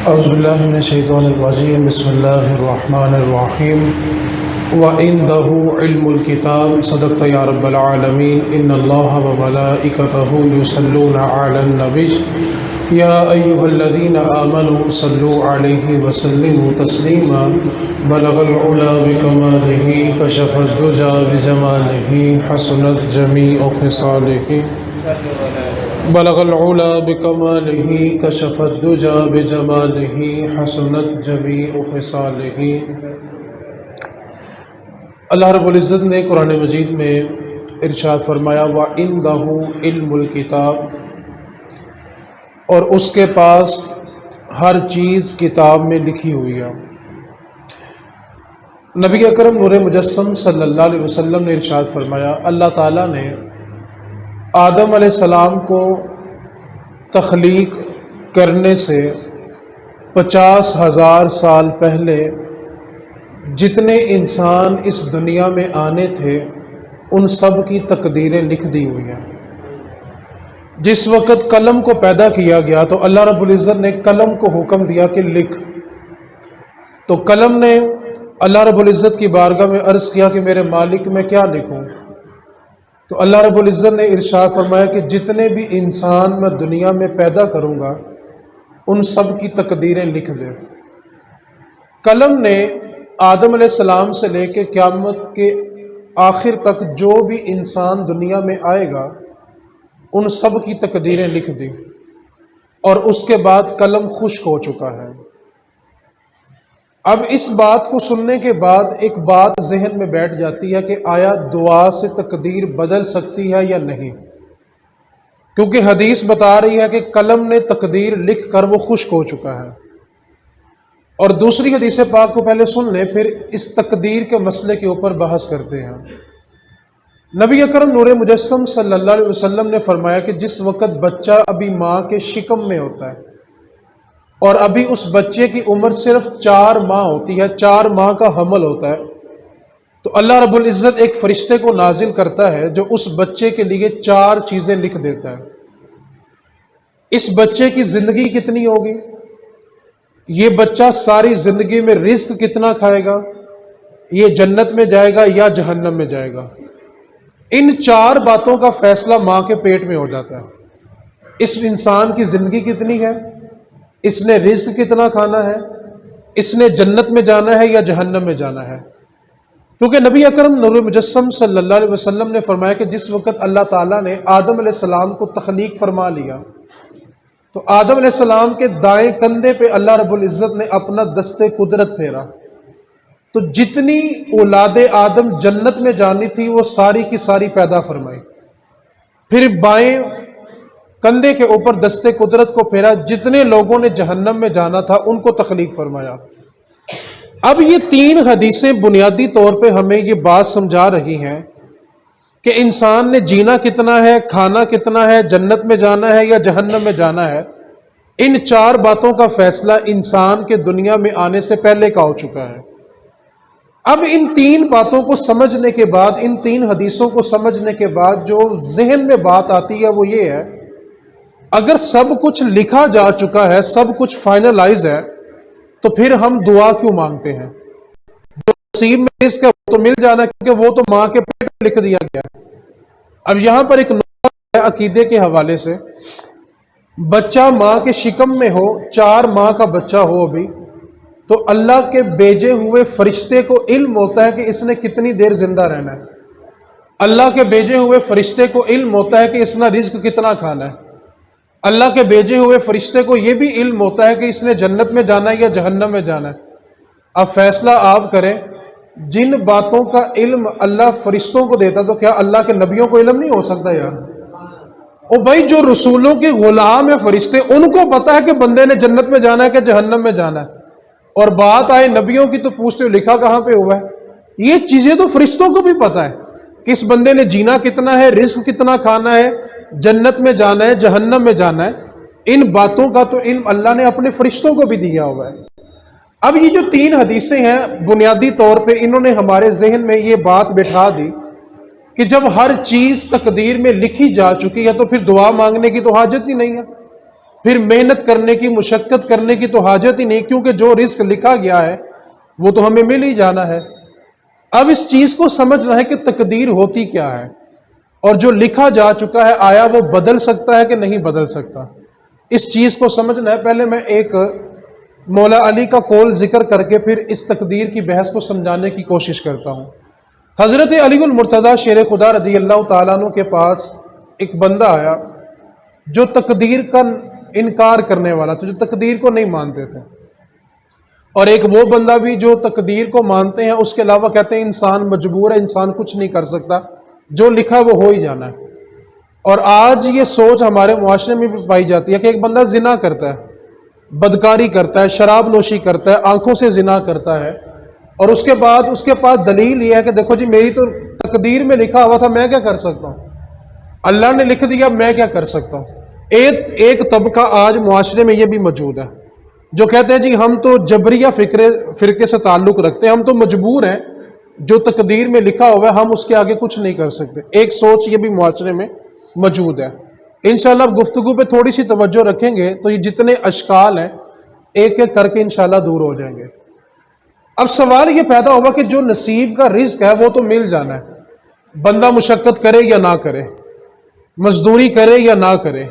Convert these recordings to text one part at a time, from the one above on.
اعوذ باللہ من الشیطان الرجیم بسم اللہ الرحمن الرحیم وعنده علم الکتاب صدقت یا رب العالمین ان اللہ وملائکتہ یصلون علی النبی یا ایہا الذین آمنوا صلوا علیہ وسلموا تسلیما بلغ العلا بکمالہ کشف الدجى بجمالہ حسنت جمیع خصالہ بلغ العلا بکمالہ کشف الدجى بجمالہ حسنت جمیع خصالہ۔ اللہ رب العزت نے قرآن مجید میں ارشاد فرمایا وَعِندَهُ عِلْمُ الْكِتَابِ، اور اس کے پاس ہر چیز کتاب میں لکھی ہوئی ہے۔ نبی اکرم نور مجسم صلی اللہ علیہ وسلم نے ارشاد فرمایا اللہ تعالیٰ نے آدم علیہ السلام کو تخلیق کرنے سے 50,000 سال پہلے جتنے انسان اس دنیا میں آنے تھے ان سب کی تقدیریں لکھ دی ہوئی ہیں۔ جس وقت قلم کو پیدا کیا گیا تو اللہ رب العزت نے قلم کو حکم دیا کہ لکھ، تو قلم نے اللہ رب العزت کی بارگاہ میں عرض کیا کہ میرے مالک میں کیا لکھوں؟ تو اللہ رب العزت نے ارشاد فرمایا کہ جتنے بھی انسان میں دنیا میں پیدا کروں گا ان سب کی تقدیریں لکھ دے۔ قلم نے آدم علیہ السلام سے لے کے قیامت کے آخر تک جو بھی انسان دنیا میں آئے گا ان سب کی تقدیریں لکھ دی، اور اس کے بعد قلم خشک ہو چکا ہے۔ اب اس بات کو سننے کے بعد ایک بات ذہن میں بیٹھ جاتی ہے کہ آیا دعا سے تقدیر بدل سکتی ہے یا نہیں؟ کیونکہ حدیث بتا رہی ہے کہ قلم نے تقدیر لکھ کر وہ خشک ہو چکا ہے۔ اور دوسری حدیث پاک کو پہلے سن لیں، پھر اس تقدیر کے مسئلے کے اوپر بحث کرتے ہیں۔ نبی اکرم نور مجسم صلی اللہ علیہ وسلم نے فرمایا کہ جس وقت بچہ ابھی ماں کے شکم میں ہوتا ہے اور ابھی اس بچے کی عمر صرف 4 ماہ ہوتی ہے، 4 ماہ کا حمل ہوتا ہے، تو اللہ رب العزت ایک فرشتے کو نازل کرتا ہے جو اس بچے کے لیے 4 چیزیں لکھ دیتا ہے۔ اس بچے کی زندگی کتنی ہوگی، یہ بچہ ساری زندگی میں رزق کتنا کھائے گا، یہ جنت میں جائے گا یا جہنم میں جائے گا، ان 4 باتوں کا فیصلہ ماں کے پیٹ میں ہو جاتا ہے۔ اس انسان کی زندگی کتنی ہے، اس نے رزق کتنا کھانا ہے، اس نے جنت میں جانا ہے یا جہنم میں جانا ہے۔ کیونکہ نبی اکرم نور مجسم صلی اللہ علیہ وسلم نے فرمایا کہ جس وقت اللہ تعالیٰ نے آدم علیہ السلام کو تخلیق فرما لیا تو آدم علیہ السلام کے دائیں کندھے پہ اللہ رب العزت نے اپنا دست قدرت پھیرا، تو جتنی اولاد آدم جنت میں جانی تھی وہ ساری کی ساری پیدا فرمائی۔ پھر بائیں کندھے کے اوپر دست قدرت کو پھیرا، جتنے لوگوں نے جہنم میں جانا تھا ان کو تخلیق فرمایا۔ اب یہ 3 حدیثیں بنیادی طور پہ ہمیں یہ بات سمجھا رہی ہیں کہ انسان نے جینا کتنا ہے، کھانا کتنا ہے، جنت میں جانا ہے یا جہنم میں جانا ہے، ان 4 باتوں کا فیصلہ انسان کے دنیا میں آنے سے پہلے کا ہو چکا ہے۔ اب ان 3 باتوں کو سمجھنے کے بعد، ان 3 حدیثوں کو سمجھنے کے بعد جو ذہن میں بات آتی ہے وہ یہ ہے، اگر سب کچھ لکھا جا چکا ہے، سب کچھ فائنلائز ہے، تو پھر ہم دعا کیوں مانگتے ہیں؟ جو نصیب میں رزق ہے وہ تو مل جانا، کیونکہ وہ تو ماں کے پیٹ میں لکھ دیا گیا ہے۔ اب یہاں پر ایک نقطہ ہے عقیدے کے حوالے سے، بچہ ماں کے شکم میں ہو، 4 ماہ کا بچہ ہو ابھی، تو اللہ کے بھیجے ہوئے فرشتے کو علم ہوتا ہے کہ اس نے کتنی دیر زندہ رہنا ہے۔ اللہ کے بھیجے ہوئے فرشتے کو علم ہوتا ہے کہ اس نے رزق کتنا کھانا ہے۔ اللہ کے بھیجے ہوئے فرشتے کو یہ بھی علم ہوتا ہے کہ اس نے جنت میں جانا ہے یا جہنم میں جانا ہے۔ اب فیصلہ آپ کریں، جن باتوں کا علم اللہ فرشتوں کو دیتا تو کیا اللہ کے نبیوں کو علم نہیں ہو سکتا یار؟ او بھائی، جو رسولوں کے غلام ہیں فرشتے، ان کو پتا ہے کہ بندے نے جنت میں جانا ہے کہ جہنم میں جانا ہے، اور بات آئے نبیوں کی تو پوچھتے ہو لکھا کہاں پہ ہوا ہے؟ یہ چیزیں تو فرشتوں کو بھی پتا ہے کہ اس بندے نے جینا کتنا ہے، رزق کتنا کھانا ہے، جنت میں جانا ہے، جہنم میں جانا ہے۔ ان باتوں کا تو علم اللہ نے اپنے فرشتوں کو بھی دیا ہوا ہے۔ اب یہ جو 3 حدیثیں ہیں بنیادی طور پہ انہوں نے ہمارے ذہن میں یہ بات بٹھا دی کہ جب ہر چیز تقدیر میں لکھی جا چکی ہے تو پھر دعا مانگنے کی تو حاجت ہی نہیں ہے۔ پھر محنت کرنے کی، مشقت کرنے کی تو حاجت ہی نہیں، کیونکہ جو رزق لکھا گیا ہے وہ تو ہمیں مل ہی جانا ہے۔ اب اس چیز کو سمجھنا ہے کہ تقدیر ہوتی کیا ہے، اور جو لکھا جا چکا ہے آیا وہ بدل سکتا ہے کہ نہیں بدل سکتا، اس چیز کو سمجھنا ہے۔ پہلے میں ایک مولا علی کا قول ذکر کر کے پھر اس تقدیر کی بحث کو سمجھانے کی کوشش کرتا ہوں۔ حضرت علی المرتضیٰ شیر خدا رضی اللہ تعالیٰ عنہ کے پاس ایک بندہ آیا جو تقدیر کا انکار کرنے والا تھا، جو تقدیر کو نہیں مانتے تھے، اور ایک وہ بندہ بھی جو تقدیر کو مانتے ہیں، اس کے علاوہ کہتے ہیں انسان مجبور ہے، انسان کچھ نہیں کر سکتا، جو لکھا وہ ہو ہی جانا ہے۔ اور آج یہ سوچ ہمارے معاشرے میں بھی پائی جاتی ہے کہ ایک بندہ زنا کرتا ہے، بدکاری کرتا ہے، شراب نوشی کرتا ہے، آنکھوں سے زنا کرتا ہے، اور اس کے بعد اس کے پاس دلیل یہ ہے کہ دیکھو جی میری تو تقدیر میں لکھا ہوا تھا، میں کیا کر سکتا ہوں، اللہ نے لکھ دیا، میں کیا کر سکتا ہوں۔ ایک طبقہ آج معاشرے میں یہ بھی موجود ہے جو کہتے ہیں جی ہم تو جبریہ فرقے سے تعلق رکھتے ہیں، ہم تو مجبور ہیں، جو تقدیر میں لکھا ہوا ہے ہم اس کے آگے کچھ نہیں کر سکتے۔ ایک سوچ یہ بھی معاشرے میں موجود ہے۔ انشاءاللہ اب گفتگو پہ تھوڑی سی توجہ رکھیں گے تو یہ جتنے اشکال ہیں ایک ایک کر کے انشاءاللہ دور ہو جائیں گے۔ اب سوال یہ پیدا ہوگا کہ جو نصیب کا رزق ہے وہ تو مل جانا ہے، بندہ مشقت کرے یا نہ کرے، مزدوری کرے یا نہ کرے،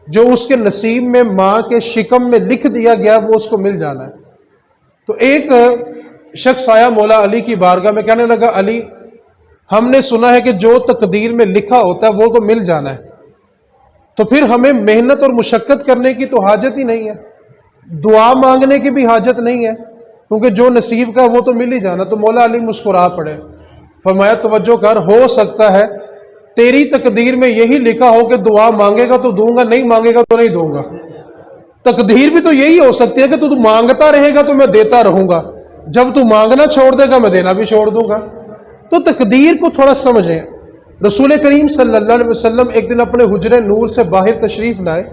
جو اس کے نصیب میں ماں کے شکم میں لکھ دیا گیا وہ اس کو مل جانا ہے۔ تو ایک شخص آیا مولا علی کی بارگاہ میں، کہنے لگا علی ہم نے سنا ہے کہ جو تقدیر میں لکھا ہوتا ہے وہ تو مل جانا ہے، تو پھر ہمیں محنت اور مشقت کرنے کی تو حاجت ہی نہیں ہے، دعا مانگنے کی بھی حاجت نہیں ہے، کیونکہ جو نصیب کا وہ تو مل ہی جانا۔ تو مولا علی مسکرا پڑے، فرمایا توجہ کر، ہو سکتا ہے تیری تقدیر میں یہی لکھا ہو کہ دعا مانگے گا تو دوں گا، نہیں مانگے گا تو نہیں دوں گا۔ تقدیر بھی تو یہی ہو سکتی ہے کہ تو مانگتا رہے گا تو میں دیتا رہوں گا، جب تو مانگنا چھوڑ دے گا میں دینا بھی چھوڑ دوں گا۔ تو تقدیر کو تھوڑا سمجھیں۔ رسول کریم صلی اللہ علیہ وسلم ایک دن اپنے حجرہ نور سے باہر تشریف لائے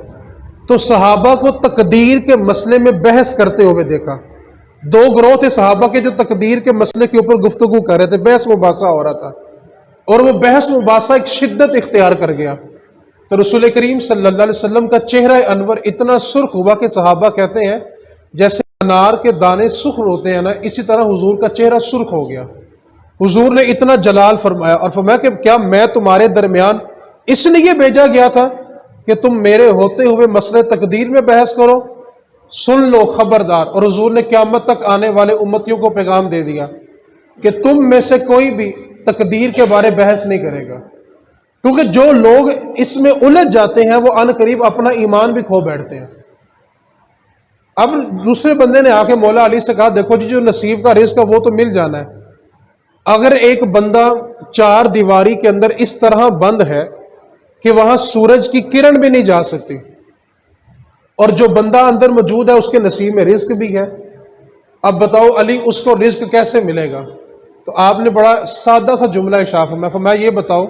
تو صحابہ کو تقدیر کے مسئلے میں بحث کرتے ہوئے دیکھا۔ دو گروہ تھے صحابہ کے جو تقدیر کے مسئلے کے اوپر گفتگو کر رہے تھے، بحث مباحثہ ہو رہا تھا، اور وہ بحث مباحثہ ایک شدت اختیار کر گیا۔ تو رسول کریم صلی اللہ علیہ وسلم کا چہرہ انور اتنا سرخ ہوا کہ صحابہ کہتے ہیں جیسے انار کے دانے سرخ ہوتے ہیں نا، اسی طرح حضور کا چہرہ سرخ ہو گیا۔ حضور نے اتنا جلال فرمایا اور فرمایا کہ کیا میں تمہارے درمیان اس لیے بھیجا گیا تھا کہ تم میرے ہوتے ہوئے مسئلے تقدیر میں بحث کرو؟ سن لو خبردار۔ اور حضور نے قیامت تک آنے والے امتیوں کو پیغام دے دیا کہ تم میں سے کوئی بھی تقدیر کے بارے بحث نہیں کرے گا، کیونکہ جو لوگ اس میں الجھ جاتے ہیں وہ ان قریب اپنا ایمان بھی کھو بیٹھتے ہیں۔ اب دوسرے بندے نے آ کے مولا علی سے کہا دیکھو جی جو نصیب کا رزق ہے وہ تو مل جانا ہے، اگر ایک بندہ چار دیواری کے اندر اس طرح بند ہے کہ وہاں سورج کی کرن بھی نہیں جا سکتی، اور جو بندہ اندر موجود ہے اس کے نصیب میں رزق بھی ہے، اب بتاؤ علی اس کو رزق کیسے ملے گا؟ تو آپ نے بڑا سادہ سا جملہ ارشاد فرمایا، فرمایا یہ بتاؤ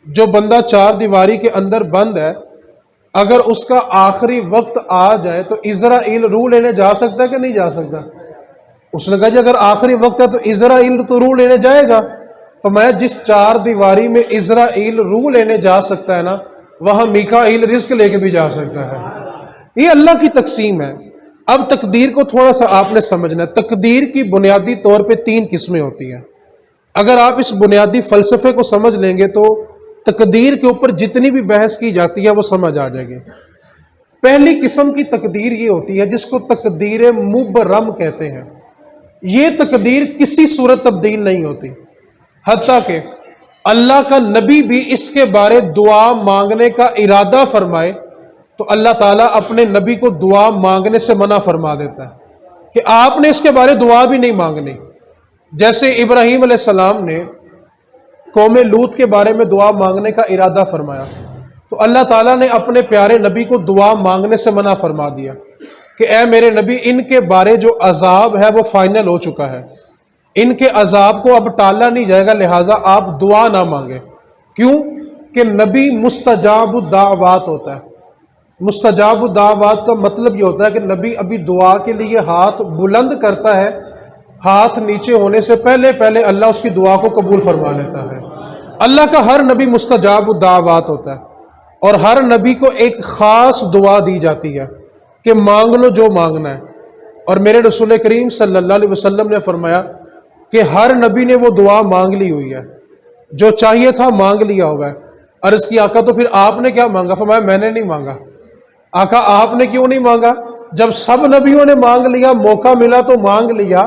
جو بندہ چار دیواری کے اندر بند ہے اگر اس کا آخری وقت آ جائے تو عزرائیل روح لینے جا سکتا ہے کہ نہیں جا سکتا؟ اس نے کہا جی اگر آخری وقت ہے تو عزرائیل تو روح لینے جائے گا۔ فرمایا جس چار دیواری میں عزرائیل روح لینے جا سکتا ہے نا، وہاں میکائیل رزق لے کے بھی جا سکتا ہے۔ یہ اللہ کی تقسیم ہے۔ اب تقدیر کو تھوڑا سا آپ نے سمجھنا ہے۔ تقدیر کی بنیادی طور پہ تین قسمیں ہوتی ہیں۔ اگر آپ اس بنیادی فلسفے کو سمجھ لیں گے تو تقدیر کے اوپر جتنی بھی بحث کی جاتی ہے وہ سمجھ آ جائے گی۔ پہلی قسم کی تقدیر یہ ہوتی ہے جس کو تقدیر مبرم کہتے ہیں۔ یہ تقدیر کسی صورت تبدیل نہیں ہوتی، حتیٰ کہ اللہ کا نبی بھی اس کے بارے دعا مانگنے کا ارادہ فرمائے تو اللہ تعالیٰ اپنے نبی کو دعا مانگنے سے منع فرما دیتا ہے کہ آپ نے اس کے بارے دعا بھی نہیں مانگنی۔ جیسے ابراہیم علیہ السلام نے قوم لوط کے بارے میں دعا مانگنے کا ارادہ فرمایا تو اللہ تعالیٰ نے اپنے پیارے نبی کو دعا مانگنے سے منع فرما دیا کہ اے میرے نبی ان کے بارے جو عذاب ہے وہ فائنل ہو چکا ہے، ان کے عذاب کو اب ٹالا نہیں جائے گا، لہٰذا آپ دعا نہ مانگیں۔ کیوں کہ نبی مستجاب الدعوات ہوتا ہے۔ مستجاب الدعوات کا مطلب یہ ہوتا ہے کہ نبی ابھی دعا کے لیے ہاتھ بلند کرتا ہے، ہاتھ نیچے ہونے سے پہلے پہلے اللہ اس کی دعا کو قبول فرما لیتا ہے۔ اللہ کا ہر نبی مستجاب الدعوات ہوتا ہے، اور ہر نبی کو ایک خاص دعا دی جاتی ہے کہ مانگ لو جو مانگنا ہے. اور میرے رسول کریم صلی اللہ علیہ وسلم نے فرمایا کہ ہر نبی نے وہ دعا مانگ لی ہوئی ہے، جو چاہیے تھا مانگ لیا ہوا ہے. عرض کی آقا تو پھر آپ نے کیا مانگا؟ فرمایا میں نے نہیں مانگا. آقا آپ نے کیوں نہیں مانگا؟ جب سب نبیوں نے مانگ لیا، موقع ملا تو مانگ لیا،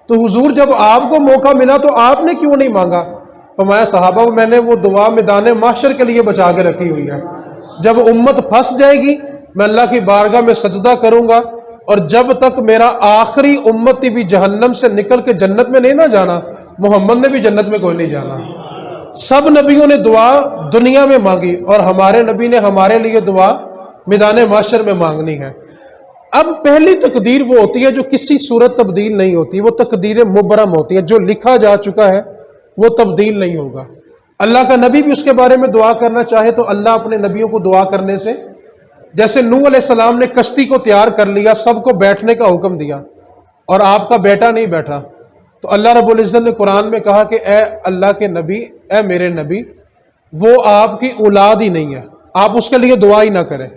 تو حضور جب آپ کو موقع ملا تو آپ نے کیوں نہیں مانگا؟ فرمایا صحابہ میں نے وہ دعا میدان محشر کے لیے بچا کے رکھی ہوئی ہے. جب امت پھنس جائے گی میں اللہ کی بارگاہ میں سجدہ کروں گا، اور جب تک میرا آخری امتی بھی جہنم سے نکل کے جنت میں نہیں نہ جانا، محمد نے بھی جنت میں کوئی نہیں جانا. سب نبیوں نے دعا دنیا میں مانگی، اور ہمارے نبی نے ہمارے لیے دعا میدان محشر میں مانگنی ہے. اب پہلی تقدیر وہ ہوتی ہے جو کسی صورت تبدیل نہیں ہوتی، وہ تقدیر مبرم ہوتی ہے، جو لکھا جا چکا ہے وہ تبدیل نہیں ہوگا. اللہ کا نبی بھی اس کے بارے میں دعا کرنا چاہے تو اللہ اپنے نبیوں کو دعا کرنے سے، جیسے نوح علیہ السلام نے کشتی کو تیار کر لیا، سب کو بیٹھنے کا حکم دیا، اور آپ کا بیٹا نہیں بیٹھا، تو اللہ رب العزت نے قرآن میں کہا کہ اے اللہ کے نبی، اے میرے نبی، وہ آپ کی اولاد ہی نہیں ہے، آپ اس کے لیے دعا ہی نہ کریں.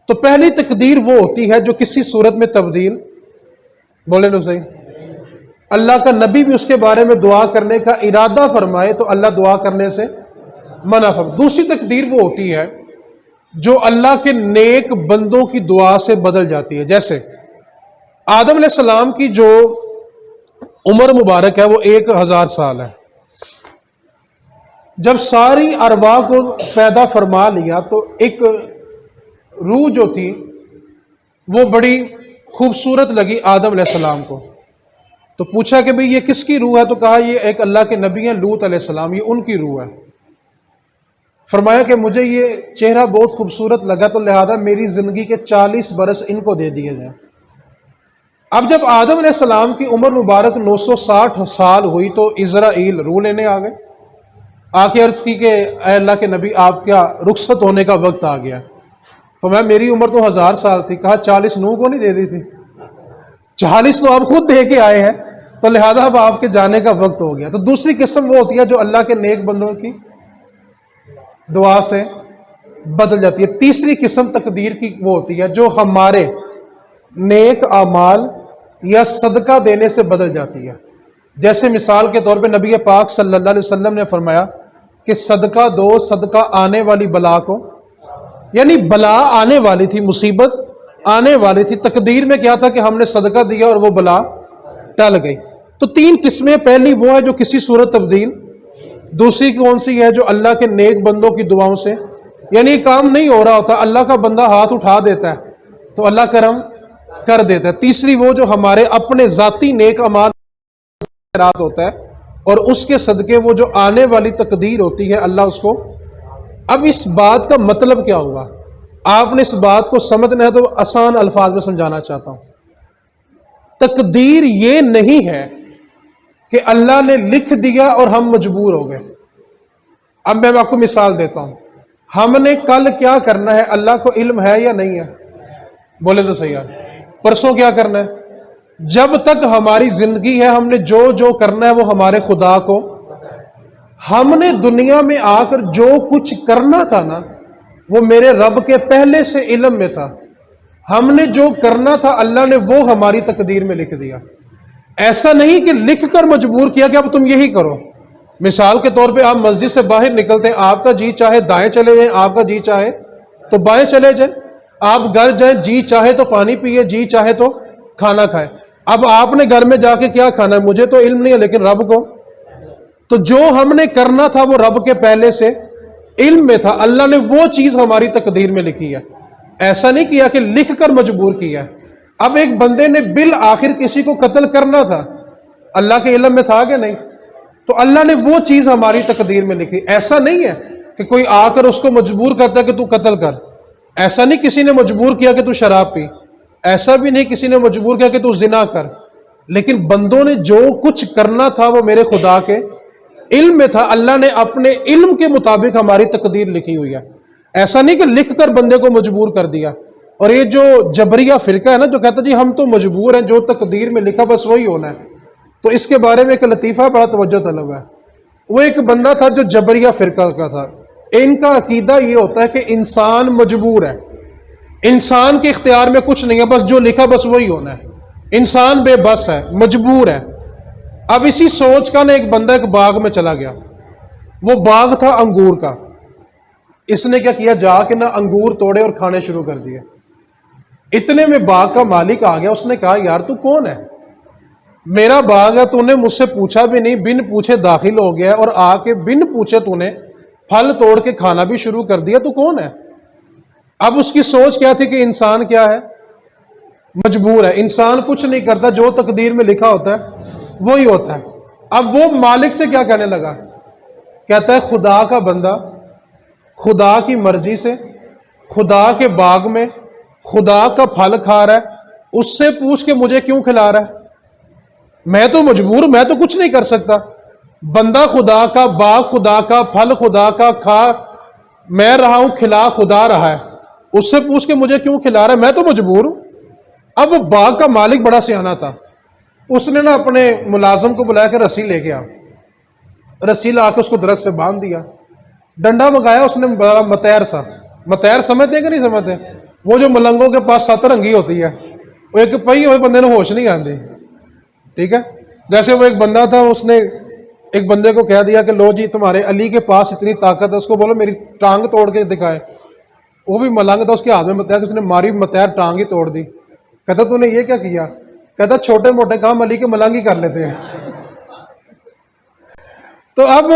تو پہلی تقدیر وہ ہوتی ہے جو کسی صورت میں تبدیل، بولے لو صحیح، اللہ کا نبی بھی اس کے بارے میں دعا کرنے کا ارادہ فرمائے تو اللہ دعا کرنے سے منع فرمائے. دوسری تقدیر وہ ہوتی ہے جو اللہ کے نیک بندوں کی دعا سے بدل جاتی ہے. جیسے آدم علیہ السلام کی جو عمر مبارک ہے وہ 1000 سال ہے. جب ساری ارواح کو پیدا فرما لیا تو ایک روح جو تھی وہ بڑی خوبصورت لگی آدم علیہ السلام کو. تو پوچھا کہ بھئی یہ کس کی روح ہے؟ تو کہا یہ ایک اللہ کے نبی ہیں لوط علیہ السلام، یہ ان کی روح ہے. فرمایا کہ مجھے یہ چہرہ بہت خوبصورت لگا تو لہذا میری زندگی کے 40 برس ان کو دے دیے جائیں. اب جب آدم علیہ السلام کی عمر مبارک 960 سال ہوئی تو اسرائیل روح لینے آ گئے. آ کے عرض کی کہ اے اللہ کے نبی آپ کیا رخصت ہونے کا وقت آ گیا؟ فرمایا میری عمر تو 1000 سال تھی. کہا 40 نوح کو نہیں دے دی تھی؟ 40 تو آپ خود دے کے آئے ہیں، تو لہذا اب آپ کے جانے کا وقت ہو گیا. تو دوسری قسم وہ ہوتی ہے جو اللہ کے نیک بندوں کی دعا سے بدل جاتی ہے. تیسری قسم تقدیر کی وہ ہوتی ہے جو ہمارے نیک اعمال یا صدقہ دینے سے بدل جاتی ہے. جیسے مثال کے طور پہ نبی پاک صلی اللہ علیہ وسلم نے فرمایا کہ صدقہ دو صدقہ آنے والی بلا کو، یعنی بلا آنے والی تھی، مصیبت آنے والی تھی، تقدیر میں کیا تھا کہ ہم نے صدقہ دیا اور وہ بلا ٹل گئی. تو 3 قسمیں، پہلی وہ ہے جو کسی صورت تبدیل، دوسری کون سی ہے جو اللہ کے نیک بندوں کی دعاؤں سے، یعنی کام نہیں ہو رہا ہوتا اللہ کا بندہ ہاتھ اٹھا دیتا ہے تو اللہ کرم کر دیتا ہے. تیسری وہ جو ہمارے اپنے ذاتی نیک اعمال ہوتا ہے اور اس کے صدقے وہ جو آنے والی تقدیر ہوتی ہے اللہ اس کو. اب اس بات کا مطلب کیا ہوا؟ آپ نے اس بات کو سمجھنا ہے تو آسان الفاظ میں سمجھانا چاہتا ہوں. تقدیر یہ نہیں ہے کہ اللہ نے لکھ دیا اور ہم مجبور ہو گئے. اب میں آپ کو مثال دیتا ہوں. ہم نے کل کیا کرنا ہے اللہ کو علم ہے یا نہیں ہے؟ بولے تو صحیح ہے. پرسوں کیا کرنا ہے؟ جب تک ہماری زندگی ہے ہم نے جو جو کرنا ہے وہ ہمارے خدا کو. ہم نے دنیا میں آ کر جو کچھ کرنا تھا نا وہ میرے رب کے پہلے سے علم میں تھا. ہم نے جو کرنا تھا اللہ نے وہ ہماری تقدیر میں لکھ دیا. ایسا نہیں کہ لکھ کر مجبور کیا کہ اب تم یہی کرو. مثال کے طور پہ آپ مسجد سے باہر نکلتے ہیں، آپ کا جی چاہے دائیں چلے جائیں، آپ کا جی چاہے تو بائیں چلے جائیں. آپ گھر جائیں، جی چاہے تو پانی پیئے، جی چاہے تو کھانا کھائیں. اب آپ نے گھر میں جا کے کیا کھانا ہے مجھے تو علم نہیں ہے لیکن رب کو. تو جو ہم نے کرنا تھا وہ رب کے پہلے سے علم میں تھا. اللہ نے وہ چیز ہماری تقدیر میں لکھی ہے. ایسا نہیں کیا کہ لکھ کر مجبور کیا. اب ایک بندے نے بالآخر کسی کو قتل کرنا تھا، اللہ کے علم میں تھا کہ نہیں؟ تو اللہ نے وہ چیز ہماری تقدیر میں لکھی. ایسا نہیں ہے کہ کوئی آ کر اس کو مجبور کرتا ہے کہ تو قتل کر. ایسا نہیں کسی نے مجبور کیا کہ تو شراب پی. ایسا بھی نہیں کسی نے مجبور کیا کہ تو زنا کر. لیکن بندوں نے جو کچھ کرنا تھا وہ میرے خدا کے علم میں تھا. اللہ نے اپنے علم کے مطابق ہماری تقدیر لکھی ہوئی ہے. ایسا نہیں کہ لکھ کر بندے کو مجبور کر دیا. اور یہ جو جبریہ فرقہ ہے نا جو کہتا جی ہم تو مجبور ہیں، جو تقدیر میں لکھا بس وہی ہونا ہے، تو اس کے بارے میں ایک لطیفہ بڑا توجہ طلب ہے. وہ ایک بندہ تھا جو جبریہ فرقہ کا تھا. ان کا عقیدہ یہ ہوتا ہے کہ انسان مجبور ہے، انسان کے اختیار میں کچھ نہیں ہے، بس جو لکھا بس وہی ہونا ہے، انسان بے بس ہے، مجبور ہے۔ اب اسی سوچ کا نا ایک بندہ ایک باغ میں چلا گیا، وہ باغ تھا انگور کا، اس نے کیا کیا، جا کے نا انگور توڑے اور کھانے شروع کر دیے۔ اتنے میں باغ کا مالک آ گیا، اس نے کہا یار تو کون ہے، میرا باغ ہے، تو نے مجھ سے پوچھا بھی نہیں، بن پوچھے داخل ہو گیا اور آ کے بن پوچھے تو نے پھل توڑ کے کھانا بھی شروع کر دیا، تو کون ہے؟ اب اس کی سوچ کیا تھی کہ انسان کیا ہے، مجبور ہے، انسان کچھ نہیں کرتا، جو تقدیر میں لکھا ہوتا ہے وہی ہوتا ہے۔ اب وہ مالک سے کیا کہنے لگا، کہتا ہے خدا کا بندہ خدا کی مرضی سے خدا کے باغ میں خدا کا پھل کھا رہا ہے، اس سے پوچھ کے مجھے کیوں کھلا رہا ہے، میں تو مجبور، میں تو کچھ نہیں کر سکتا، بندہ خدا کا، باغ خدا کا، پھل خدا کا، کھا میں رہا ہوں، کھلا خدا رہا ہے، اس سے پوچھ کے مجھے کیوں کھلا رہا ہے، میں تو مجبور ہوں۔ اب وہ باغ کا مالک بڑا سیانا تھا، اس نے نا اپنے ملازم کو بلایا کہ رسی لے کے آ، رسی لا کے اس کو درخت سے باندھ دیا، ڈنڈا منگایا اس نے بڑا متیر سا، متیر سمجھتے ہیں کہ نہیں سمجھتے، وہ جو ملنگوں کے پاس 7 رنگی ہوتی ہے، وہ ایک پہی ہوئے بندے نے ہوش نہیں آندی، ٹھیک ہے، جیسے وہ ایک بندہ تھا، اس نے ایک بندے کو کہہ دیا کہ لو جی تمہارے علی کے پاس اتنی طاقت ہے، اس کو بولو میری ٹانگ توڑ کے دکھائے، وہ بھی ملنگ تھا، اس کے ہاتھ میں متیر، اس نے ماری متیر ٹانگ ہی توڑ دی، کہتا تو نے یہ کیا کیا، کہتا چھوٹے موٹے کام علی کے ملنگ ہی کر لیتے ہیں۔ تو اب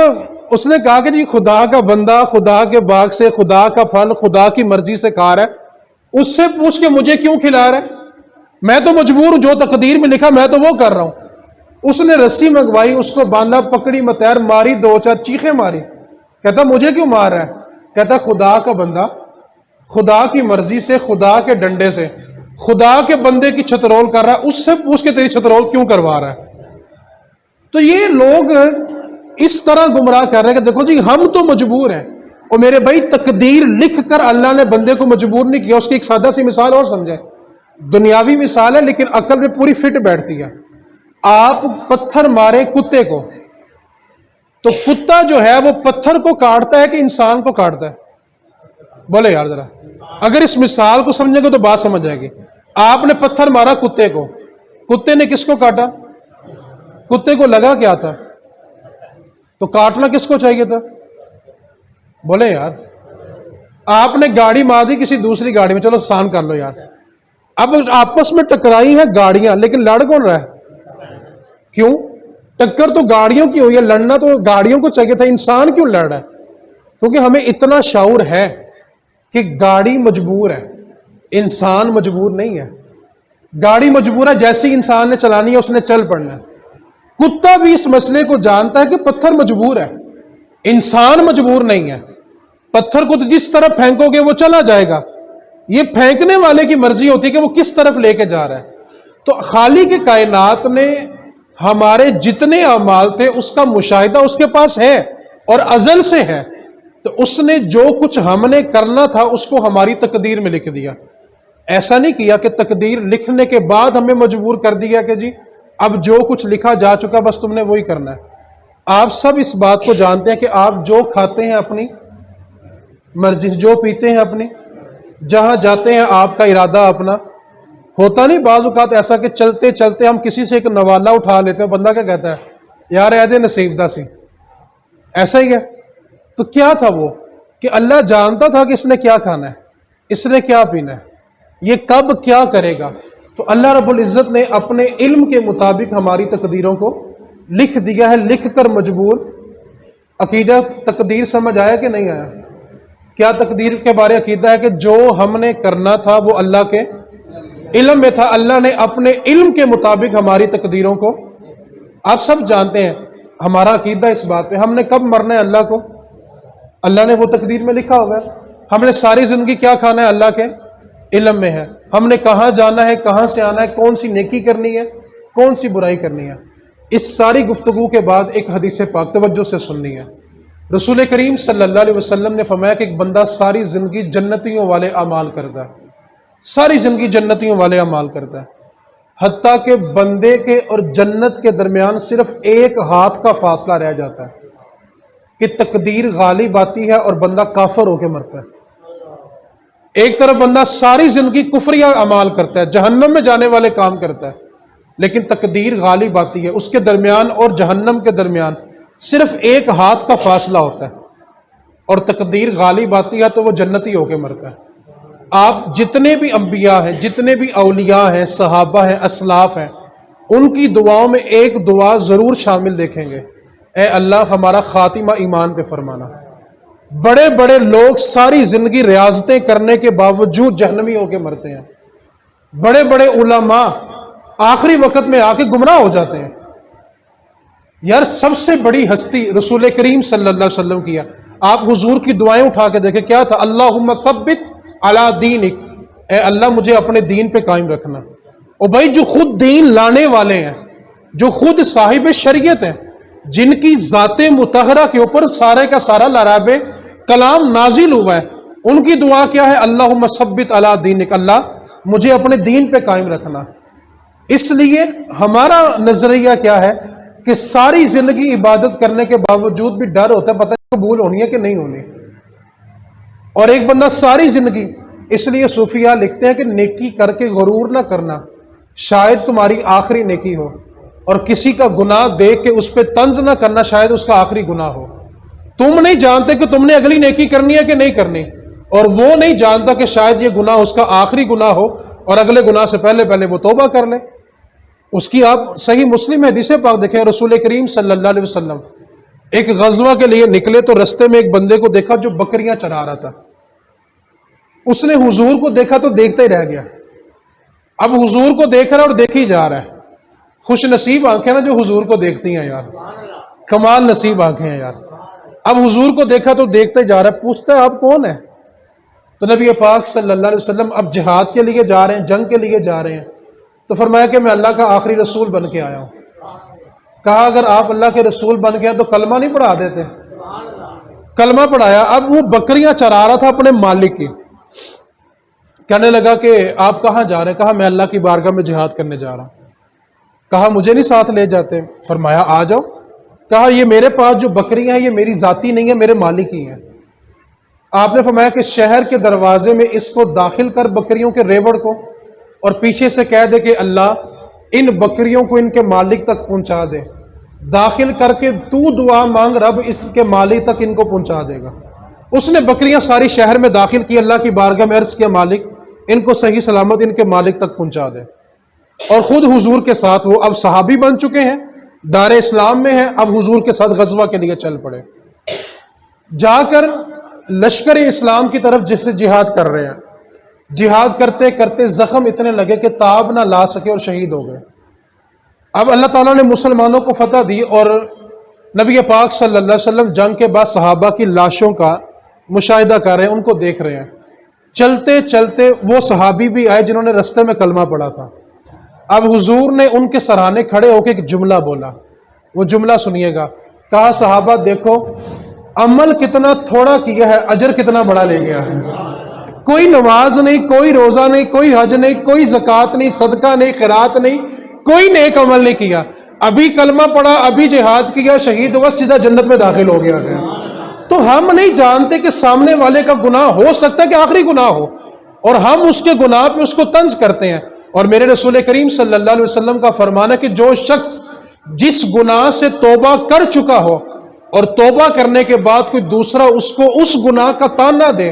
اس نے کہا کہ جی خدا کا بندہ خدا کے باغ سے خدا کا پھل خدا کی مرضی سے کھا رہا ہے، اس سے پوچھ کے مجھے کیوں کھلا رہا ہے، میں تو مجبور ہوں، جو تقدیر میں لکھا میں تو وہ کر رہا ہوں۔ اس نے رسی منگوائی، اس کو باندھا، پکڑی متیر، ماری 2-4 چیخیں ماری، کہتا مجھے کیوں مار رہا ہے، کہتا خدا کا بندہ خدا کی مرضی سے خدا کے ڈنڈے سے خدا کے بندے کی چھترول کر رہا ہے، اس سے پوچھ کے تیری چھترول کیوں کروا رہا ہے۔ تو یہ لوگ اس طرح گمراہ کر رہے ہیں کہ دیکھو جی ہم تو مجبور ہیں، اور میرے بھائی تقدیر لکھ کر اللہ نے بندے کو مجبور نہیں کیا۔ اس کی ایک سادہ سی مثال اور سمجھیں، دنیاوی مثال ہے لیکن عقل میں پوری فٹ بیٹھتی ہے۔ آپ پتھر مارے کتے کو، تو کتا جو ہے وہ پتھر کو کاٹتا ہے کہ انسان کو کاٹتا ہے، بولے یار ذرا، اگر اس مثال کو سمجھیں گے تو بات سمجھ جائے گی۔ آپ نے پتھر مارا کتے کو، کتے نے کس کو کاٹا، کتے کو لگا کیا تھا، تو کاٹنا کس کو چاہیے تھا، بولے یار۔ آپ نے گاڑی مار دی کسی دوسری گاڑی میں، چلو سان کر لو یار، اب آپس میں ٹکرائی ہیں گاڑیاں، لیکن لڑ کون رہا ہے، کیوں، ٹکر تو گاڑیوں کی ہوئی ہے، لڑنا تو گاڑیوں کو چاہیے تھا، انسان کیوں لڑ رہا ہے، کیونکہ ہمیں اتنا شعور ہے کہ گاڑی مجبور ہے، انسان مجبور نہیں ہے۔ گاڑی مجبور ہے، جیسی انسان نے چلانی ہے اس نے چل پڑنا ہے۔ کتا بھی اس مسئلے کو جانتا ہے کہ پتھر مجبور ہے، انسان مجبور نہیں ہے۔ پتھر کو تو جس طرف پھینکو گے وہ چلا جائے گا، یہ پھینکنے والے کی مرضی ہوتی ہے کہ وہ کس طرف لے کے جا رہا ہے۔ تو خالق کائنات نے ہمارے جتنے اعمال تھے اس کا مشاہدہ اس کے پاس ہے اور ازل سے ہے، تو اس نے جو کچھ ہم نے کرنا تھا اس کو ہماری تقدیر میں لکھ دیا۔ ایسا نہیں کیا کہ تقدیر لکھنے کے بعد ہمیں مجبور کر دیا کہ جی اب جو کچھ لکھا جا چکا بس تم نے وہی کرنا ہے۔ آپ سب اس بات کو جانتے ہیں کہ آپ جو کھاتے ہیں اپنی مرضی سے، جو پیتے ہیں اپنی، جہاں جاتے ہیں آپ کا ارادہ اپنا ہوتا نہیں۔ بعض اوقات ایسا کہ چلتے چلتے ہم کسی سے ایک نوالا اٹھا لیتے ہیں، بندہ کیا کہتا ہے، یار اے دے نصیب دا سی، ایسا ہی ہے۔ تو کیا تھا وہ کہ اللہ جانتا تھا کہ اس نے کیا کھانا ہے، اس نے کیا پینا ہے، یہ کب کیا کرے گا، تو اللہ رب العزت نے اپنے علم کے مطابق ہماری تقدیروں کو لکھ دیا ہے، لکھ کر مجبور۔ عقیدہ تقدیر سمجھ آیا کہ نہیں آیا؟ کیا تقدیر کے بارے عقیدہ ہے کہ جو ہم نے کرنا تھا وہ اللہ کے علم میں تھا، اللہ نے اپنے علم کے مطابق ہماری تقدیروں کو، آپ سب جانتے ہیں ہمارا عقیدہ اس بات پہ، ہم نے کب مرنا ہے اللہ کو، اللہ نے وہ تقدیر میں لکھا ہوگا۔ ہم نے ساری زندگی کیا کھانا ہے اللہ کے علم میں ہے، ہم نے کہاں جانا ہے، کہاں سے آنا ہے، کون سی نیکی کرنی ہے، کون سی برائی کرنی ہے۔ اس ساری گفتگو کے بعد ایک حدیث پاک توجہ سے سننی ہے۔ رسول کریم صلی اللہ علیہ وسلم نے فرمایا کہ ایک بندہ ساری زندگی جنتیوں والے اعمال کرتا ہے، ساری زندگی جنتیوں والے اعمال کرتا ہے، حتیٰ کہ بندے کے اور جنت کے درمیان صرف ایک ہاتھ کا فاصلہ رہ جاتا ہے کہ تقدیر غالب آتی ہے اور بندہ کافر ہو کے مرتا ہے. ایک طرف بندہ ساری زندگی کفریہ اعمال کرتا ہے، جہنم میں جانے والے کام کرتا ہے، لیکن تقدیر غالب آتی ہے، اس کے درمیان اور جہنم کے درمیان صرف ایک ہاتھ کا فاصلہ ہوتا ہے، اور تقدیر غالب آتی ہے تو وہ جنتی ہو کے مرتا ہے. آپ جتنے بھی انبیاء ہیں، جتنے بھی اولیاء ہیں، صحابہ ہیں، اسلاف ہیں، ان کی دعاؤں میں ایک دعا ضرور شامل دیکھیں گے، اے اللہ ہمارا خاتمہ ایمان پہ فرمانا. بڑے بڑے لوگ ساری زندگی ریاضتیں کرنے کے باوجود جہنمی ہو کے مرتے ہیں. بڑے بڑے علماء آخری وقت میں آ کے گمراہ ہو جاتے ہیں. یار سب سے بڑی ہستی رسول کریم صلی اللہ علیہ وسلم کی ہے. آپ حضور کی دعائیں اٹھا کے دیکھیں، کیا تھا؟ اللہم ثبت علی دینک، اے اللہ مجھے اپنے دین پہ قائم رکھنا. اور بھائی جو خود دین لانے والے ہیں، جو خود صاحب شریعت ہیں، جن کی ذات مطہرہ کے اوپر سارے کا سارا لراب کلام نازل ہوا ہے، ان کی دعا کیا ہے؟ اللہم ثبت علی دینک، اللہ مجھے اپنے دین پہ قائم رکھنا. اس لیے ہمارا نظریہ کیا ہے کہ ساری زندگی عبادت کرنے کے باوجود بھی ڈر ہوتا ہے پتہ نہیں قبول ہونی ہے کہ نہیں ہونی. اور ایک بندہ ساری زندگی، اس لیے صوفیاء لکھتے ہیں کہ نیکی کر کے غرور نہ کرنا، شاید تمہاری آخری نیکی ہو، اور کسی کا گناہ دیکھ کے اس پہ طنز نہ کرنا، شاید اس کا آخری گناہ ہو. تم نہیں جانتے کہ تم نے اگلی نیکی کرنی ہے کہ نہیں کرنی، اور وہ نہیں جانتا کہ شاید یہ گناہ اس کا آخری گناہ ہو اور اگلے گناہ سے پہلے وہ توبہ کر لے. اس کی آپ صحیح مسلم حدیث پاک دیکھیں، رسول کریم صلی اللہ علیہ وسلم ایک غزوہ کے لیے نکلے تو رستے میں ایک بندے کو دیکھا جو بکریاں چرا رہا تھا. اس نے حضور کو دیکھا تو دیکھتا ہی رہ گیا. اب حضور کو دیکھ رہا ہے اور دیکھی جا رہا ہے. خوش نصیب آنکھیں نا جو حضور کو دیکھتی ہیں یار، کمال نصیب آنکھیں ہیں یار. اب حضور کو دیکھا تو دیکھتے جا رہا ہے، پوچھتا ہے آپ کون ہیں؟ تو نبی پاک صلی اللہ علیہ وسلم اب جہاد کے لیے جا رہے ہیں، جنگ کے لیے جا رہے ہیں. تو فرمایا کہ میں اللہ کا آخری رسول بن کے آیا ہوں. کہا اگر آپ اللہ کے رسول بن گئے تو کلمہ نہیں پڑھا دیتے؟ کلمہ پڑھایا. اب وہ بکریاں چرا رہا تھا اپنے مالک کی. کہنے لگا کہ آپ کہاں جا رہے ہیں؟ کہا میں اللہ کی بارگاہ میں جہاد کرنے جا رہا ہوں. کہا مجھے نہیں ساتھ لے جاتے؟ فرمایا آ جاؤ. کہا یہ میرے پاس جو بکریاں ہیں یہ میری ذاتی نہیں ہے، میرے مالک کی ہیں. آپ نے فرمایا کہ شہر کے دروازے میں اس کو داخل کر بکریوں کے ریوڑ کو، اور پیچھے سے کہہ دے کہ اللہ ان بکریوں کو ان کے مالک تک پہنچا دے. داخل کر کے تو دعا مانگ، رب اس کے مالک تک ان کو پہنچا دے گا. اس نے بکریاں ساری شہر میں داخل کی، اللہ کی بارگاہ میں عرض کیا مالک ان کو صحیح سلامت ان کے مالک تک پہنچا دے. اور خود حضور کے ساتھ وہ اب صحابی بن چکے ہیں، دار اسلام میں ہیں، اب حضور کے ساتھ غزوہ کے لیے چل پڑے. جا کر لشکر اسلام کی طرف جس سے جہاد کر رہے ہیں، جہاد کرتے کرتے زخم اتنے لگے کہ تاب نہ لا سکے اور شہید ہو گئے. اب اللہ تعالیٰ نے مسلمانوں کو فتح دی، اور نبی پاک صلی اللہ علیہ وسلم جنگ کے بعد صحابہ کی لاشوں کا مشاہدہ کر رہے ہیں، ان کو دیکھ رہے ہیں. چلتے چلتے وہ صحابی بھی آئے جنہوں نے رستے میں کلمہ پڑھا تھا. اب حضور نے ان کے سرانے کھڑے ہو کے ایک جملہ بولا، وہ جملہ سنیے گا. کہا صحابہ دیکھو عمل کتنا تھوڑا کیا ہے، اجر کتنا بڑا لے گیا ہے. کوئی نماز نہیں، کوئی روزہ نہیں، کوئی حج نہیں، کوئی زکوٰۃ نہیں، صدقہ نہیں، خیرات نہیں، کوئی نیک عمل نہیں کیا، ابھی کلمہ پڑھا، ابھی جہاد کیا، شہید ہوا، سیدھا جنت میں داخل ہو گیا ہے. تو ہم نہیں جانتے کہ سامنے والے کا گناہ ہو سکتا ہے کہ آخری گناہ ہو، اور ہم اس کے گناہ پہ اس کو طنز کرتے ہیں. اور میرے رسول کریم صلی اللہ علیہ وسلم کا فرمان ہے کہ جو شخص جس گناہ سے توبہ کر چکا ہو اور توبہ کرنے کے بعد کوئی دوسرا اس کو اس گناہ کا تانا دے،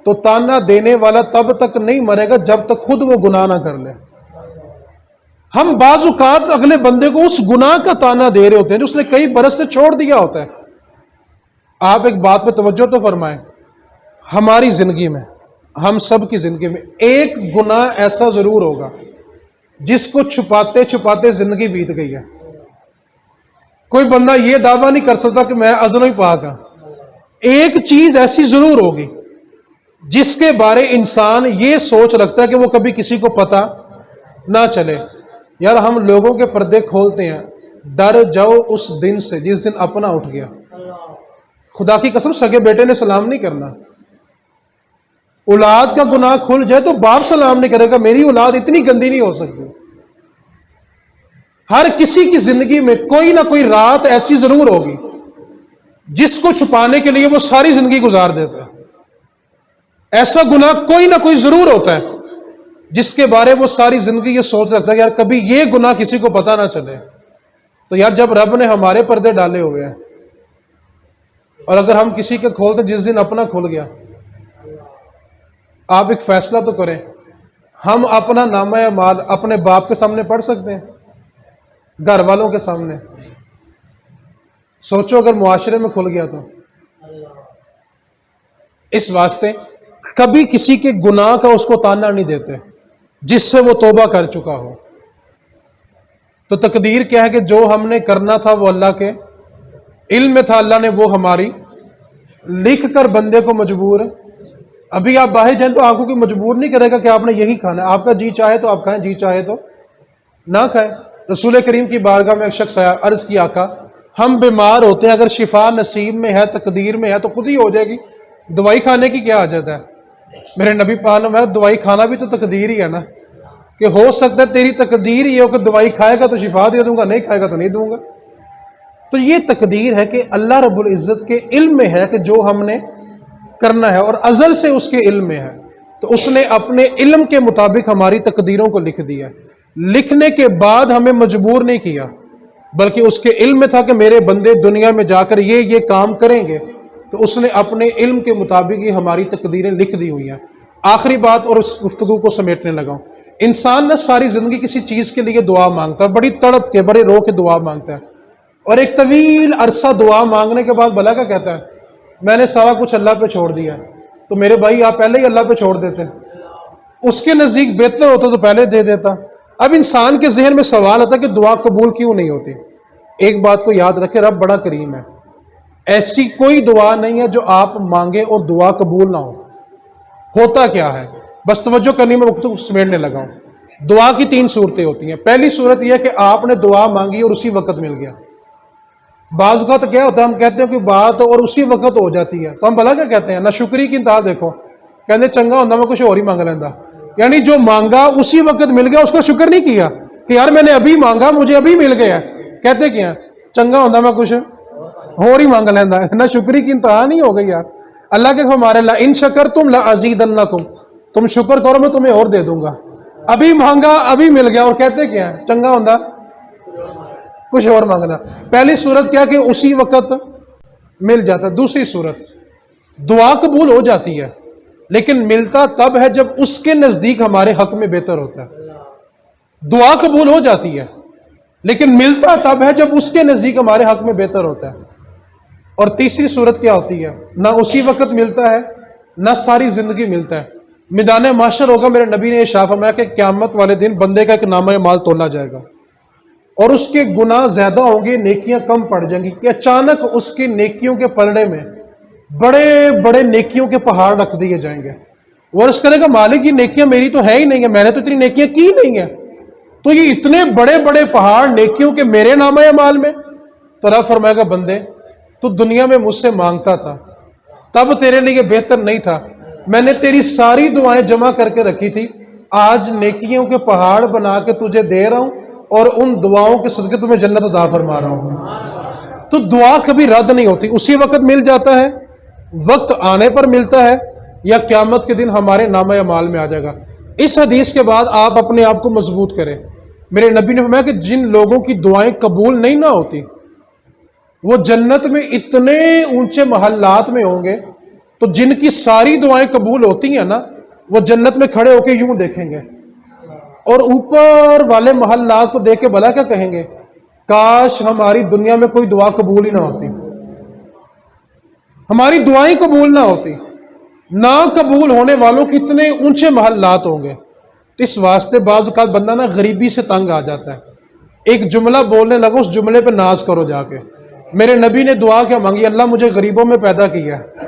تو تانا دینے والا تب تک نہیں مرے گا جب تک خود وہ گناہ نہ کر لے. ہم بعض اوقات اگلے بندے کو اس گناہ کا تانا دے رہے ہوتے ہیں جو اس نے کئی برس سے چھوڑ دیا ہوتا ہے. آپ ایک بات پہ توجہ تو فرمائیں، ہماری زندگی میں، ہم سب کی زندگی میں ایک گناہ ایسا ضرور ہوگا جس کو چھپاتے چھپاتے زندگی بیت گئی ہے. کوئی بندہ یہ دعویٰ نہیں کر سکتا کہ میں ازل ہی پاک ہوں. ایک چیز ایسی ضرور ہوگی جس کے بارے انسان یہ سوچ رکھتا ہے کہ وہ کبھی کسی کو پتہ نہ چلے. یار ہم لوگوں کے پردے کھولتے ہیں، ڈر جاؤ اس دن سے جس دن اپنا اٹھ گیا. خدا کی قسم سگے بیٹے نے سلام نہیں کرنا. اولاد کا گناہ کھل جائے تو باپ سلام نہیں کرے گا، میری اولاد اتنی گندی نہیں ہو سکتی. ہر کسی کی زندگی میں کوئی نہ کوئی رات ایسی ضرور ہوگی جس کو چھپانے کے لیے وہ ساری زندگی گزار دیتا ہے. ایسا گناہ کوئی نہ کوئی ضرور ہوتا ہے جس کے بارے وہ ساری زندگی یہ سوچ رکھتا ہے کہ یار کبھی یہ گناہ کسی کو پتہ نہ چلے. تو یار جب رب نے ہمارے پردے ڈالے ہوئے ہیں اور اگر ہم کسی کے کھولتے جس دن اپنا کھل گیا, آپ ایک فیصلہ تو کریں. ہم اپنا نامہ اعمال اپنے باپ کے سامنے پڑھ سکتے ہیں, گھر والوں کے سامنے؟ سوچو اگر معاشرے میں کھل گیا تو. اس واسطے کبھی کسی کے گناہ کا اس کو تانا نہیں دیتے جس سے وہ توبہ کر چکا ہو. تو تقدیر کیا ہے کہ جو ہم نے کرنا تھا وہ اللہ کے علم میں تھا, اللہ نے وہ ہماری لکھ کر بندے کو مجبور ہے. ابھی آپ باہر جائیں تو آپ کو کوئی مجبور نہیں کرے گا کہ آپ نے یہی کھانا ہے. آپ کا جی چاہے تو آپ کھائیں, جی چاہے تو نہ کھائیں. رسول کریم کی بارگاہ میں ایک شخص آیا, عرض کی آقا ہم بیمار ہوتے ہیں, اگر شفا نصیب میں ہے تقدیر میں ہے تو خود ہی ہو جائے گی, دوائی کھانے کی کیا حاجت ہے؟ میرے نبی پاک نے فرمایا دوائی کھانا بھی تو تقدیر ہی ہے نا, کہ ہو سکتا ہے تیری تقدیر یہ ہو کہ دوائی کھائے گا تو شفا دے دوں گا, نہیں کھائے گا تو نہیں دوں گا. تو یہ تقدیر ہے کہ اللہ رب العزت کے علم میں ہے کہ جو ہم نے کرنا ہے, اور ازل سے اس کے علم میں ہے. تو اس نے اپنے علم کے مطابق ہماری تقدیروں کو لکھ دیا. لکھنے کے بعد ہمیں مجبور نہیں کیا, بلکہ اس کے علم میں تھا کہ میرے بندے دنیا میں جا کر یہ کام کریں گے, تو اس نے اپنے علم کے مطابق ہی ہماری تقدیریں لکھ دی ہوئی ہیں. آخری بات اور اس گفتگو کو سمیٹنے لگا ہوں. انسان نہ ساری زندگی کسی چیز کے لیے دعا مانگتا ہے, بڑی تڑپ کے بڑے رو کے دعا مانگتا ہے, اور ایک طویل عرصہ دعا مانگنے کے بعد بھلا کیا کہتا ہے میں نے سارا کچھ اللہ پہ چھوڑ دیا. تو میرے بھائی آپ پہلے ہی اللہ پہ چھوڑ دیتے, اس کے نزدیک بہتر ہوتا تو پہلے دے دیتا. اب انسان کے ذہن میں سوال آتا ہے کہ دعا قبول کیوں نہیں ہوتی. ایک بات کو یاد رکھے, رب بڑا کریم ہے. ایسی کوئی دعا نہیں ہے جو آپ مانگے اور دعا قبول نہ ہو. ہوتا کیا ہے, بس توجہ کرنی, میں وقت سمیٹنے لگا ہوں. دعا کی 3 صورتیں ہوتی ہیں. پہلی صورت یہ ہے کہ آپ نے دعا مانگی اور اسی وقت مل گیا. بعض کا تو کیا ہوتا ہے, ہم کہتے ہیں کہ بات اور اسی وقت ہو جاتی ہے, تو ہم بھلا کیا کہتے ہیں, نہ شکری کی انتہا دیکھو, کہتے چنگا ہوتا میں کچھ اور ہی مانگ لینا. یعنی جو مانگا اسی وقت مل گیا, اس کا شکر نہیں کیا کہ یار میں نے ابھی مانگا مجھے ابھی مل گیا. کہتے کیا چنگا ہوتا میں کچھ اور ہی مانگ لینا. نہ شکری کی انتہا نہیں ہو گئی یار. اللہ کے ہمارے لا ان شکرتم لازیدنکم, تم شکر کرو میں تمہیں اور دے دوں گا. ابھی مانگا ابھی مل گیا, اور کہتے کیا ہے چنگا ہوتا کچھ اور مانگنا. پہلی صورت کیا کہ اسی وقت مل جاتا. دوسری صورت دعا قبول ہو جاتی ہے لیکن ملتا تب ہے جب اس کے نزدیک ہمارے حق میں بہتر ہوتا ہے. دعا قبول ہو جاتی ہے لیکن ملتا تب ہے جب اس کے نزدیک ہمارے حق میں بہتر ہوتا ہے. اور تیسری صورت کیا ہوتی ہے, نہ اسی وقت ملتا ہے نہ ساری زندگی ملتا ہے. میدان محشر ہوگا, میرے نبی نے ارشاد فرمایا کہ قیامت والے دن بندے کا ایک نامہ مال تولا جائے گا اور اس کے گناہ زیادہ ہوں گے, نیکیاں کم پڑ جائیں گی, کہ اچانک اس کی نیکیوں کے پلڑے میں بڑے بڑے نیکیوں کے پہاڑ رکھ دیے جائیں گے. وہ عرض کرے گا مالک یہ نیکیاں میری تو ہے ہی نہیں ہے, میں نے تو اتنی نیکیاں کی نہیں ہیں, تو یہ اتنے بڑے بڑے پہاڑ نیکیوں کے میرے نامہ اعمال میں. تو رب فرمائے گا بندے تو دنیا میں مجھ سے مانگتا تھا تب تیرے لیے بہتر نہیں تھا, میں نے تیری ساری دعائیں جمع کر کے رکھی تھی, آج نیکیوں کے پہاڑ بنا کے تجھے دے رہا ہوں اور ان دعاؤں کے صدقے تمہیں جنت عطا فرما رہا ہوں. تو دعا کبھی رد نہیں ہوتی, اسی وقت مل جاتا ہے, وقت آنے پر ملتا ہے, یا قیامت کے دن ہمارے نامہ اعمال میں آ جائے گا. اس حدیث کے بعد آپ اپنے آپ کو مضبوط کریں. میرے نبی نے فرمایا کہ جن لوگوں کی دعائیں قبول نہیں نہ ہوتی وہ جنت میں اتنے اونچے محلات میں ہوں گے, تو جن کی ساری دعائیں قبول ہوتی ہیں نا وہ جنت میں کھڑے ہو کے یوں دیکھیں گے اور اوپر والے محلات کو دیکھ کے بھلا کیا کہیں گے, کاش ہماری دنیا میں کوئی دعا قبول ہی نہ ہوتی, ہماری دعائیں قبول نہ ہوتی. نہ قبول ہونے والوں کے اتنے اونچے محلات ہوں گے. اس واسطے بعض اوقات بندہ نا غریبی سے تنگ آ جاتا ہے, ایک جملہ بولنے لگا اس جملے پہ ناز کرو جا کے. میرے نبی نے دعا کیا مانگی, اللہ مجھے غریبوں میں پیدا کیا ہے,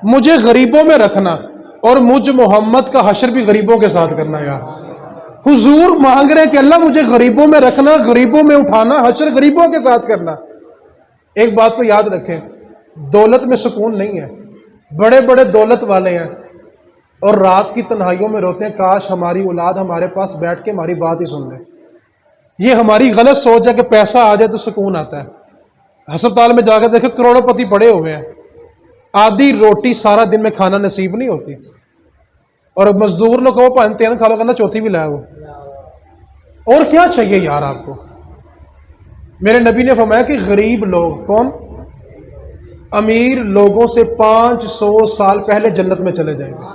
مجھے غریبوں میں رکھنا, اور مجھ محمد کا حشر بھی غریبوں کے ساتھ کرنا. یار حضور مانگ رہے ہیں کہ اللہ مجھے غریبوں میں رکھنا, غریبوں میں اٹھانا, حشر غریبوں کے ساتھ کرنا. ایک بات کو یاد رکھیں, دولت میں سکون نہیں ہے. بڑے بڑے دولت والے ہیں اور رات کی تنہائیوں میں روتے ہیں کاش ہماری اولاد ہمارے پاس بیٹھ کے ہماری بات ہی سن لے. یہ ہماری غلط سوچ ہے کہ پیسہ آ جائے تو سکون آتا ہے. ہسپتال میں جا کے دیکھے کروڑوں پتی پڑے ہوئے ہیں، آدھی روٹی سارا دن میں کھانا نصیب نہیں ہوتی، اور مزدور لوگ کو پانچ تین کھا لو کہنا چوتھی بھی لایا وہ۔ اور کیا چاہیے یار آپ کو؟ میرے نبی نے فرمایا کہ غریب لوگ کون؟ امیر لوگوں سے 500 سال پہلے جنت میں چلے جائیں گے۔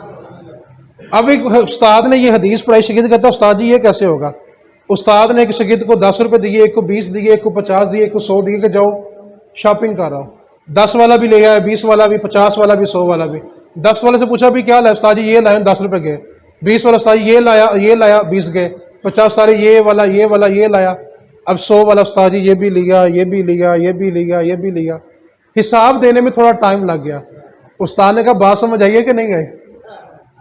اب ایک استاد نے یہ حدیث پڑھائی، شاگرد کہتا ہے استاد جی یہ کیسے ہوگا؟ استاد نے ایک شاگرد کو 10 روپے دیے، ایک کو 20 دیے، ایک کو 50 دیے، ایک کو 100 دیے کہ جاؤ شاپنگ کر رہا ہوں۔ 10 والا بھی لے آیا، 20 والا بھی، 50 والا بھی، 100 والا بھی۔ 10 والے سے پوچھا بھی کیا لایا؟ استاد جی یہ لایا، 10 روپے گئے۔ 20 والا استاد جی یہ لایا 20 گئے۔ 50 سارے یہ والا یہ لایا۔ اب 100 والا استاد جی یہ بھی لیا، یہ بھی لیا، یہ بھی لیا، یہ بھی لیا۔ حساب دینے میں تھوڑا ٹائم لگ گیا۔ استاد نے کہا بات سمجھ آئیے کہ نہیں گئے؟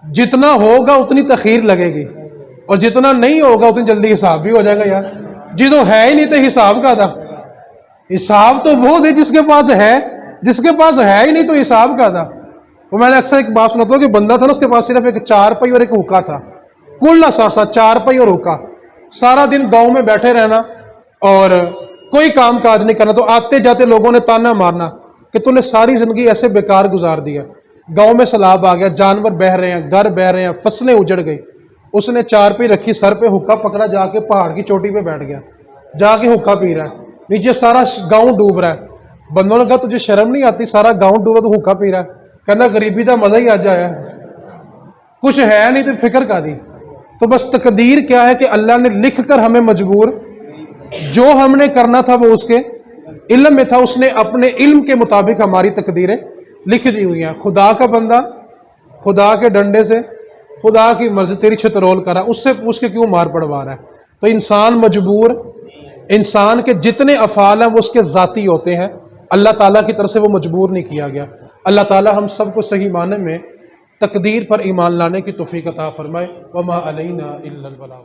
جتنا ہوگا اتنی تخیر لگے گی، اور جتنا نہیں ہوگا اتنی جلدی حساب بھی ہو جائے گا یار۔ جی تو ہے ہی نہیں تو حساب کا تھا؟ حساب تو وہ دے جس کے پاس ہے، جس کے پاس ہے ہی نہیں تو حساب کا تھا۔ وہ میں نے اکثر ایک بات سناتا ہوں کہ بندہ تھا نا، اس کے پاس صرف ایک 4 پئی اور ایک حکا تھا، کل اثاثہ 4 پئی اور حکا، سارا دن گاؤں میں بیٹھے رہنا اور کوئی کام کاج نہیں کرنا، تو آتے جاتے لوگوں نے تانا مارنا کہ تو نے ساری زندگی ایسے بیکار گزار دیا، گاؤں میں سیلاب آ گیا، جانور بہہ رہے ہیں، گھر بہہ رہے ہیں، فصلیں اجڑ گئی۔ اس نے 4 پئی رکھی، سر پہ حکا پکڑا، جا کے پہاڑ کی چوٹی پہ بیٹھ گیا، جا کے حکا پی رہا ہے، نیچے سارا گاؤں ڈوب رہا ہے۔ بندوں نے کہا تجھے شرم نہیں آتی؟ سارا گاؤں ڈوبا تو حکا پی رہا ہے۔ کہنا غریبی کا مزہ ہی آج آیا ہے، کچھ ہے نہیں تو فکر کا دی۔ تو بس تقدیر کیا ہے کہ اللہ نے لکھ کر ہمیں مجبور، جو ہم نے کرنا تھا وہ اس کے علم میں تھا، اس نے اپنے علم کے مطابق ہماری تقدیریں لکھ دی ہوئی ہیں۔ خدا کا بندہ خدا کے ڈنڈے سے خدا کی مرضی تیری چھترول کرا، اس سے پوچھ کے کیوں مار پڑوا رہا ہے؟ تو انسان مجبور، انسان کے جتنے افعال ہیں وہ اس کے ذاتی ہوتے ہیں، اللہ تعالیٰ کی طرف سے وہ مجبور نہیں کیا گیا۔ اللہ تعالیٰ ہم سب کو صحیح معنی میں تقدیر پر ایمان لانے کی توفیق عطا فرمائے۔ وما علینا الا البلاغ۔